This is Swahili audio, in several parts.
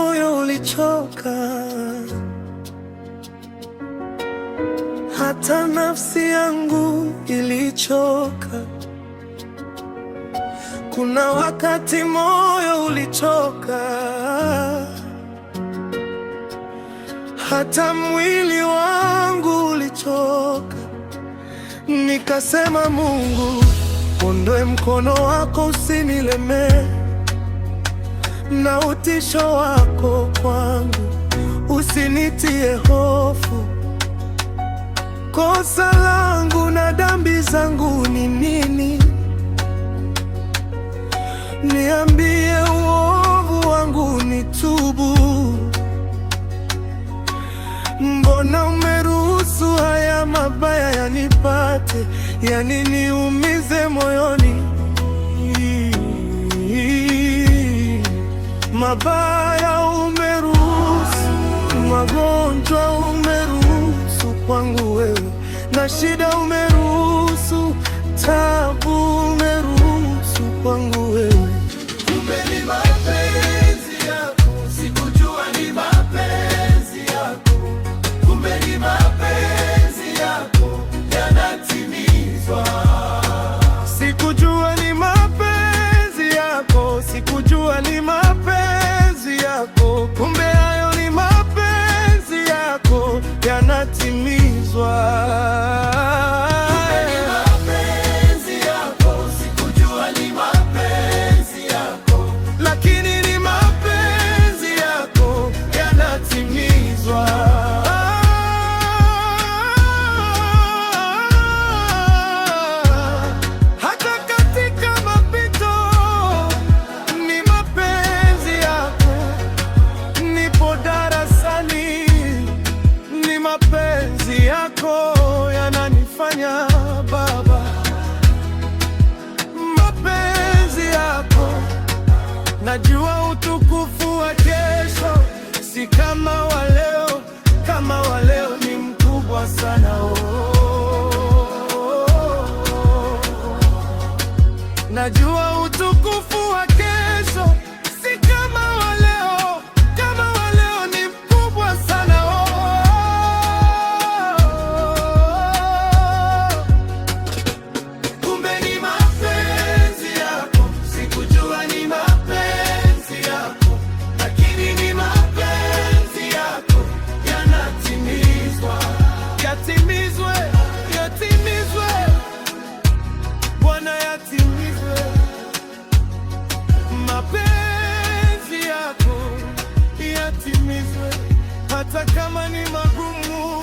moyo ulichoka, hata nafsi yangu ilichoka. Kuna wakati moyo ulichoka, hata mwili wangu ulichoka. Nikasema, Mungu, ondoe mkono wako usinilemee, na utisho wako kwangu usinitie hofu. Kosa langu na dhambi zangu ni nini? Niambie uovu wangu nitubu. Mbona umeruhusu haya mabaya yanipate, yani niumize moyoni? Mabaya umeruhusu, magonjwa umeruhusu kwangu wewe, na shida umeruhusu, tabu umeruhusu kwangu wewe. Kumbe ni mapenzi yako, sikujua ni mapenzi yako. Kumbe ni mapenzi yako yanatimizwa. Sikujua ni mapenzi yako, sikujua ni mapenzi yako. Kumbe hayo ni mapenzi yako yanatimizwa. Mapenzi yako yananifanya Baba, mapenzi yako. Najua utukufu wa kesho si kama wa leo, kama wa leo ni mkubwa sana. Najua utukufu wa kesho si kama wa leo, kama wa leo ni mkubwa sana. Hata kama ni magumu,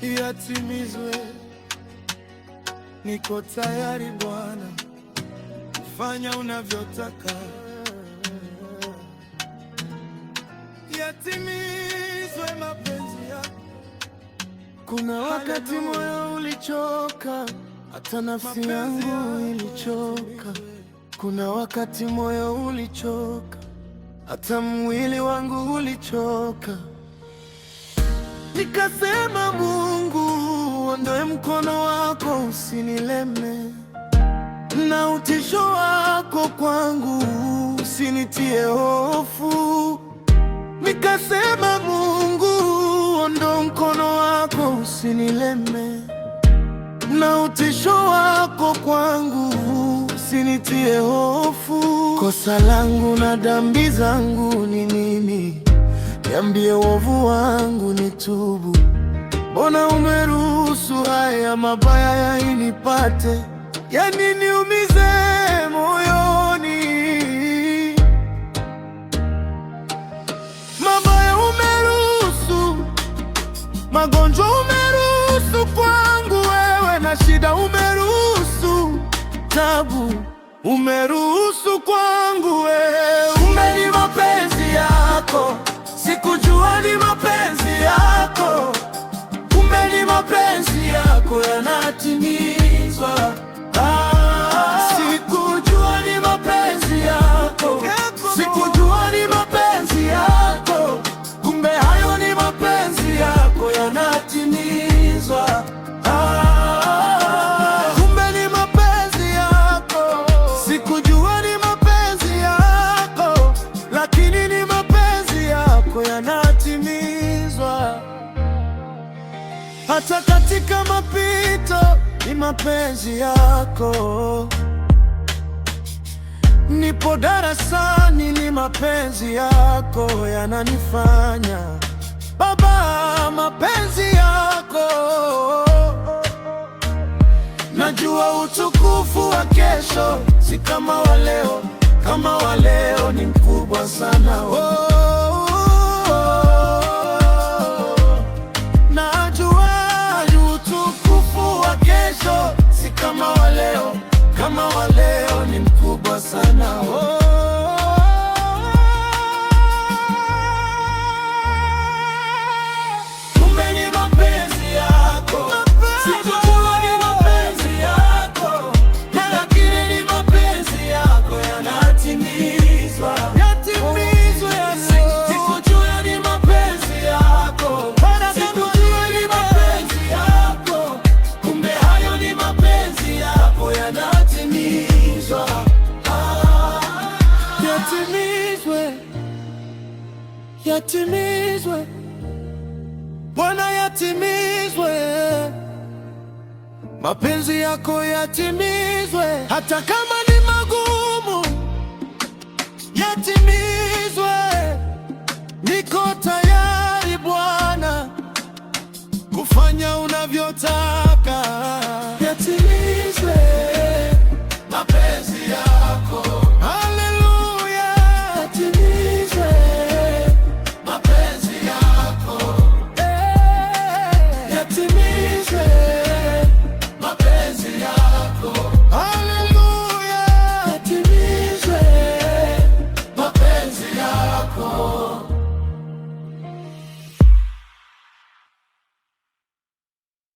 yatimizwe. Niko tayari Bwana, fanya unavyotaka, yatimizwe mapenzi yako. Kuna wakati moyo ulichoka, hata nafsi yangu ilichoka. Kuna wakati moyo ulichoka, hata mwili wangu ulichoka. Nikasema, Mungu, ondoe mkono wako usinileme, na utisho wako kwangu usinitie hofu. Nikasema, Mungu, ondoa mkono wako usinileme, na utisho wako kwangu usinitie hofu. Kosa langu na dhambi zangu ni nini? Niambie uovu wangu nitubu. Mbona umeruhusu haya mabaya yanipate, yani niumize moyoni? Mabaya umeruhusu, magonjwa umeruhusu kwangu wewe, na shida umeruhusu, tabu umeruhusu kwangu wewe. Kumbe ni mapenzi yako, sikujua ni mapenzi yako. Kumbe ni mapenzi yako yanatimizwa. Sikujua ni mapenzi yako, sikujua ni mapenzi yako. Kumbe hayo ni mapenzi yako yanatimizwa. Kumbe ni mapenzi yako, sikujua ni mapenzi yako. katika mapito ni mapenzi yako. Nipo darasani ni mapenzi yako yananifanya. Baba, mapenzi yako. Najua utukufu wa kesho si kama wa leo, kama wa leo ni mkubwa sana. Najua utukufu wa kesho si kama wa leo, kama wa leo ni mkubwa sana. Kumbe ni mapenzi yako, sikujua ni mapenzi yako, lakini ni mapenzi yako yanatimizwa. Sikujua ni mapenzi yako, sikujua ni mapenzi yako, kumbe hayo ni mapenzi yako yanatimizwa. Yatimizwe, yatimizwe Bwana, yatimizwe mapenzi yako, yatimizwe hata kama ni magumu, yatimizwe. Niko tayari Bwana kufanya unavyotaka, yatimizwe mapenzi yako. Haleluya, yatimizwe mapenzi yako. Yatimizwe mapenzi yako. Haleluya, yatimizwe mapenzi yako.